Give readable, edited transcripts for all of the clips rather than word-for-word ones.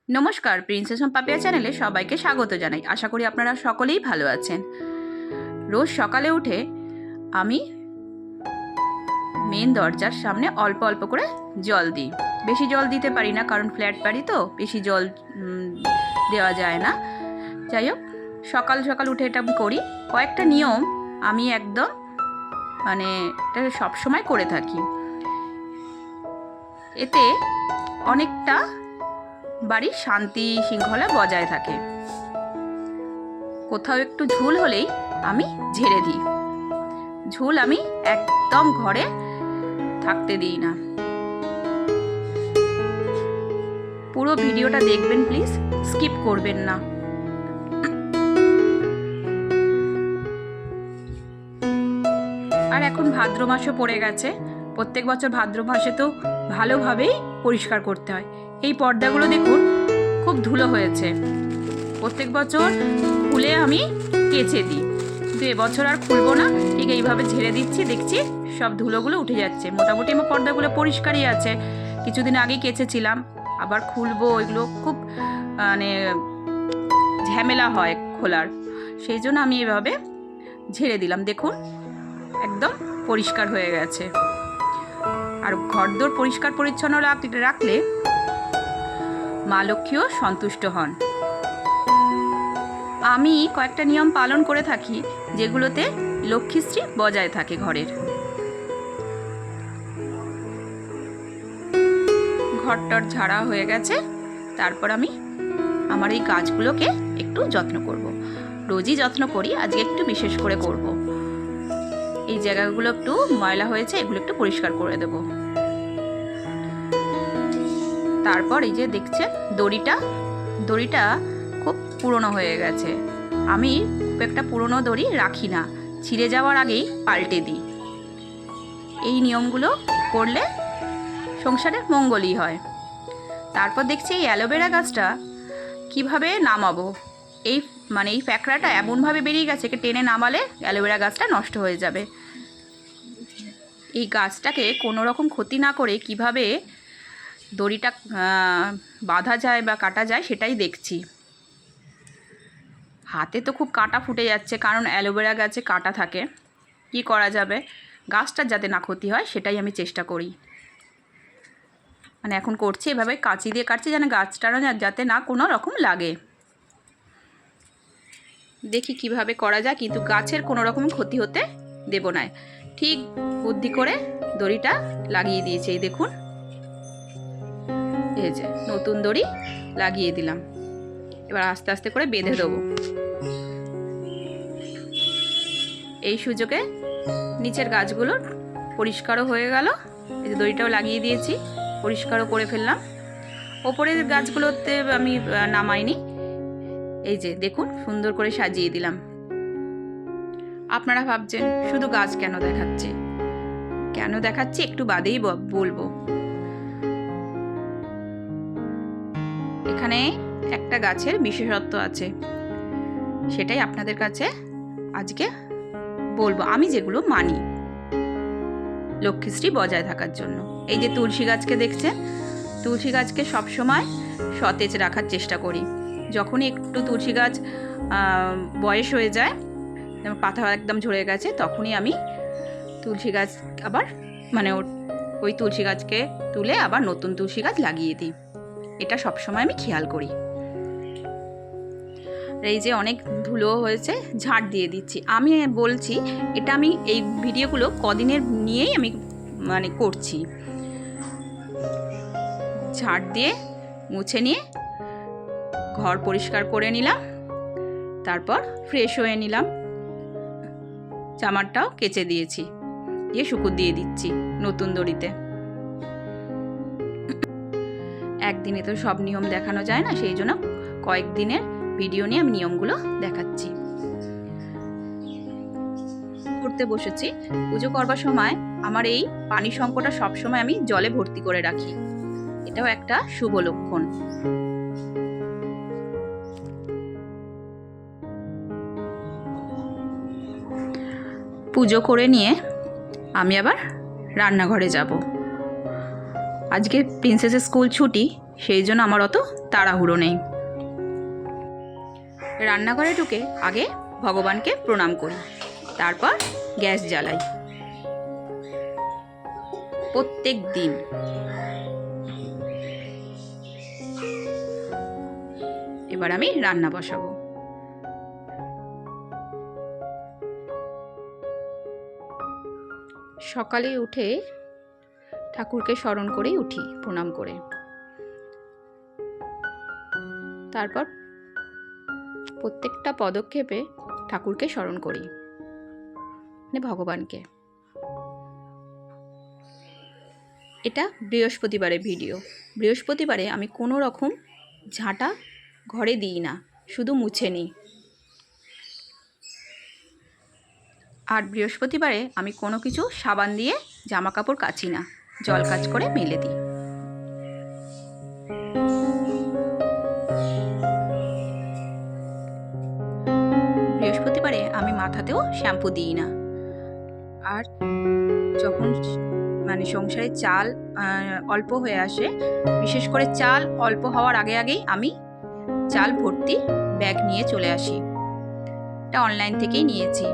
নমস্কার, princess of Papiya চ্যানেলে সবাইকে স্বাগত জানাই। আশা করি আপনারা সকলেই ভালো আছেন। রোজ সকালে উঠে আমি মেন দরজার সামনে অল্প অল্প করে জল দিই। বেশি জল দিতে পারি না, কারণ ফ্ল্যাট বাড়ি তো বেশি জল দেওয়া যায় না। যাই হোক, সকাল সকাল উঠে এটা আমি করি। কয়েকটা নিয়ম আমি একদম এটা সবসময় করে থাকি। এতে অনেকটা বাড়ির শান্তি শৃঙ্খলা বজায় থাকে। কোথাও একটু ঝুল হলেই আমি ঝেড়ে দিই। ঝুল আমি একদম ঘরে থাকতে দিই না। পুরো ভিডিওটা দেখবেন প্লিজ, স্কিপ করবেন না। আর এখন ভাদ্র মাসও পড়ে গেছে। প্রত্যেক বছর ভাদ্র মাসে তো ভালোভাবেই পরিষ্কার করতে হয়। এই পর্দাগুলো দেখুন, খুব ধুলো হয়েছে। প্রত্যেক বছর খুলে আমি কেচে দিই, কিন্তু এবছর আর খুলবো না। ঠিক এইভাবে ঝেড়ে দিচ্ছি, দেখছি সব ধুলোগুলো উঠে যাচ্ছে। মোটামুটি আমার পর্দাগুলো পরিষ্কারই আছে। কিছুদিন আগেই কেচেছিলাম, আবার খুলবো, এগুলো খুব ঝামেলা হয় খোলার। সেই জন্য আমি এভাবে ঝেড়ে দিলাম। দেখুন, একদম পরিষ্কার হয়ে গেছে। আর ঘরদোর পরিষ্কার পরিচ্ছন্ন রাখলে মা লক্ষ্মীও সন্তুষ্ট হন। আমি কয়েকটা নিয়ম পালন করে থাকি, যেগুলোতে লক্ষ্মীশ্রী বজায় থাকে ঘরের। ঘরটর ঝাড়া হয়ে গেছে, তারপর আমি আমার এই গাছগুলোকে একটু যত্ন করব। রোজই যত্ন করি, আজকে একটু বিশেষ করে করব। এই জায়গাগুলো একটু ময়লা হয়েছে, এগুলো একটু পরিষ্কার করে দেব। তারপর এই যে দেখছেন দড়িটা খুব পুরনো হয়ে গেছে। আমি খুব একটা পুরনো দড়ি রাখি না, ছিঁড়ে যাওয়ার আগেই পাল্টে দিই। এই নিয়মগুলো করলে সংসারের মঙ্গলই হয়। তারপর দেখছি এই অ্যালোভেরা গাছটা কিভাবে নামাবো। এই এই প্যাকড়াটা এমনভাবে বেরিয়ে গেছে, টেনে নামালে অ্যালোভেরা গাছটা নষ্ট হয়ে যাবে। এই গাছটাকে কোনো রকম ক্ষতি না করে কিভাবে দড়িটা বাঁধা যায় বা কাটা যায় সেটাই দেখছি। হাতে তো খুব কাঁটা ফুটে যাচ্ছে, কারণ অ্যালোভেরা গাছে কাঁটা থাকে। কি করা যাবে, গাছটার যাতে না ক্ষতি হয় সেটাই আমি চেষ্টা করি। এখন করছি এভাবে, কাঁচি দিয়ে কাটছি যেন গাছটারও যাতে না কোনো রকম লাগে। দেখি কিভাবে করা যায়, কিন্তু গাছের কোনো রকম ক্ষতি হতে দেব না। ঠিক বুদ্ধি করে দড়িটা লাগিয়ে দিয়েছি। এই দেখুন, এই যে নতুন দড়ি লাগিয়ে দিলাম। এবার আস্তে আস্তে করে বেঁধে দেবো। এই সুযোগে নিচের গাছগুলোর পরিষ্কারও হয়ে গেল। এই যে দড়িটাও লাগিয়ে দিয়েছি, পরিষ্কারও করে ফেললাম। ওপরের গাছগুলোতে আমি নামাইনি। এই যে দেখুন, সুন্দর করে সাজিয়ে দিলাম। আপনারা ভাবছেন শুধু গাছ কেন দেখাচ্ছি, একটু বাদেই বলবো। এখানে একটা গাছের বিশেষত্ব আছে, সেটাই আপনাদের কাছে আজকে বলবো। আমি যেগুলো মানি লক্ষ্মীশ্রী বজায় থাকার জন্য। এই যে তুলসী গাছকে দেখছেন, তুলসী গাছকে সবসময় সতেজ রাখার চেষ্টা করি। যখনই একটু তুলসী গাছ বয়স হয়ে যায়, পাতা একদম ঝরে গেছে, তখনই আমি তুলসী গাছ আবার ওই তুলসী গাছকে তুলে আবার নতুন তুলসী গাছ লাগিয়ে দিই। এটা সবসময় আমি খেয়াল করি। এই যে অনেক ধুলো হয়েছে, ঝাড় দিয়ে দিচ্ছি। আমি বলছি এটা আমি এই ভিডিওগুলো কদিনের নিয়েই আমি করছি। ঝাড় দিয়ে মুছে নিয়ে ঘর পরিষ্কার করে নিলাম, তারপর ফ্রেশ হয়ে নিলাম। জামাটাও কেচে দিয়েছি, দিয়ে শুকুর দিয়ে দিচ্ছি নতুন দড়িতে। একদিনে তো সব নিয়ম দেখানো যায় না, সেই জন্য কয়েকদিনের ভিডিও নিয়ে আমি নিয়মগুলো দেখাচ্ছি। করতে বসেছি। পুজো করবার সময় আমার এই পানি সংকটটা সবসময় আমি জলে ভর্তি করে রাখি, এটাও একটা শুভ লক্ষণ। পুজো করে নিয়ে আমি আবার রান্নাঘরে যাব। আজকে প্রিন্সেসের স্কুল ছুটি, সেই জন্য আমার অত তাড়াহুড়ো নেই। রান্নাঘরে ঢুকে আগে ভগবানকে প্রণাম করি, তারপর গ্যাস জ্বালাই প্রত্যেক দিন। এবার আমি রান্না বসাবো। সকালে উঠে ঠাকুরকে স্মরণ করেই উঠি, প্রণাম করে। তারপর প্রত্যেকটা পদক্ষেপে ঠাকুরকে স্মরণ করি, মানে ভগবানকে। এটা বৃহস্পতিবারের ভিডিও। বৃহস্পতিবারে আমি কোনো রকম ঝাঁটা ঘরে দিই না, শুধু মুছে নিই। আর বৃহস্পতিবারে আমি কোনো কিছু সাবান দিয়ে জামা কাপড় কাচি না, জল কাচ করে মেলে দিই। বৃহস্পতিবারে আমি মাথাতেও শ্যাম্পু দিই না। আর যখন মানে সংসারে চাল অল্প হয়ে আসে, বিশেষ করে চাল অল্প হওয়ার আগে আগেই আমি চাল ভর্তি ব্যাগ নিয়ে চলে আসি। এটা অনলাইন থেকেই নিয়েছি।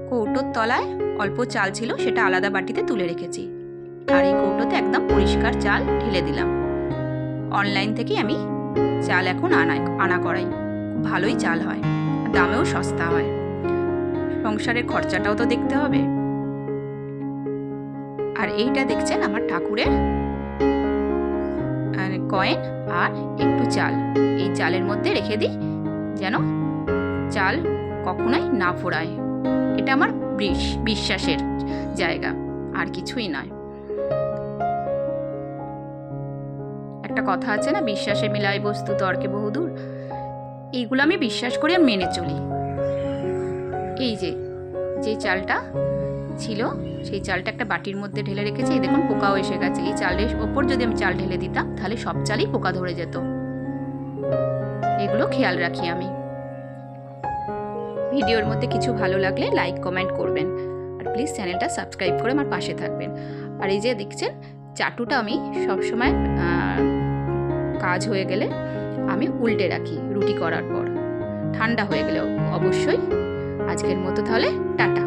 কৌটোর তলায় অল্প চাল ছিল, সেটা আলাদা বাটিতে তুলে রেখেছি। আর এই কৌটোতে একদম পরিষ্কার চাল ঢেলে দিলাম। অনলাইন থেকেই আমি চাল এখন আনা করাই। ভালোই চাল হয়, দামেও সস্তা হয়। সংসারের খরচাটাও তো দেখতে হবে। আর এইটা দেখছেন আমার ঠাকুরের কয়েন আর একটু চাল। এই চালের মধ্যে রেখে দিই যেন চাল কখনোই না ফোড়ায়। এটা আমার বিশ্বাসের জায়গা, আর কিছুই নয়। একটা কথা আছে না, বিশ্বাসে মিলাই বস্তু তর্কে বহুদূর। এইগুলো আমি বিশ্বাস করে মেনে চলি। এই যে চালটা ছিল, সেই চালটা একটা বাটির মধ্যে ঢেলে রেখেছি। এই দেখুন পোকাও এসে গেছে। এই চালের ওপর যদি আমি চাল ঢেলে দিতাম তাহলে সব চালই পোকা ধরে যেত। এগুলো খেয়াল রাখি আমি। ভিডিওর মধ্যে কিছু ভালো লাগলে লাইক কমেন্ট করবেন, আর প্লিজ চ্যানেলটা সাবস্ক্রাইব করে আমার পাশে থাকবেন। আর এই যে দেখছেন চাটুটা আমি সবসময় কাজ হয়ে গেলে আমি উল্টে রাখি রুটি করার পর, ঠান্ডা হয়ে গেলে অবশ্যই। আজকের মতো তাহলে টাটা।